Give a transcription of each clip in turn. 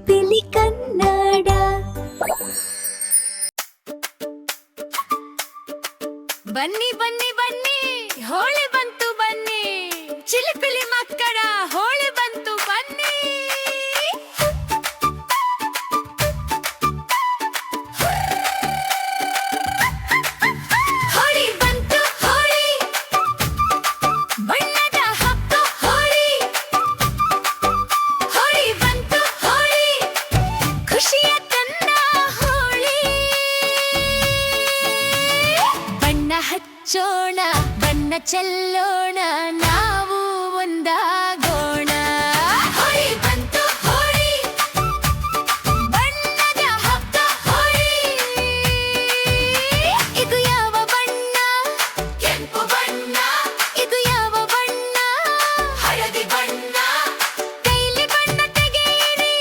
ಪಿಲಿ ಕನ್ನಡ. ಬನ್ನಿ ಬನ್ನಿ ಬನ್ನಿ, ಹೋಳಿ ಬಂತು ಬನ್ನಿ, ಚಿಲಿಪಿಲಿ ಮಕ್ಕಳ ಹೋಳಿ ಬಂತು ಬನ್ನಿ. ಹೋಳಿ ಬಂತು ಹೋಳಿ, ಬಣ್ಣದ ಹಬ್ಬ ಹೋಳಿ. ಹೋಳಿ ಬಂತು ಹೋಳಿ, ಖುಷಿಯ ತಂದ ಹೋಳಿ. ಬಣ್ಣ ಹಚ್ಚೋಣ, ಬಣ್ಣ ಚೆಲ್ಲೋಣ, ನಾವು ಒಂದಾಗೋಣ. ಹೋಳಿ ಬಂತು ಹೋಳಿ, ಬಣ್ಣದ ಹಬ್ಬ ಹೋಳಿ. ಇದು ಯಾವ ಬಣ್ಣ? ಕೆಂಪು ಬಣ್ಣ. ಇದು ಯಾವ ಬಣ್ಣ? ಹಳದಿ ಬಣ್ಣ. ಕೈಲಿ ಬಣ್ಣ ತೆಗೆಯಿರಿ,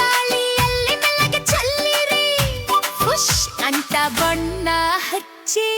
ಗಾಳಿಯಲ್ಲಿ ಮೆಲ್ಲಗೆ ಚೆಲ್ಲಿರಿ, ಖುಷ್ ಅಂತ ಬಣ್ಣ ಹಚ್ಚಿ.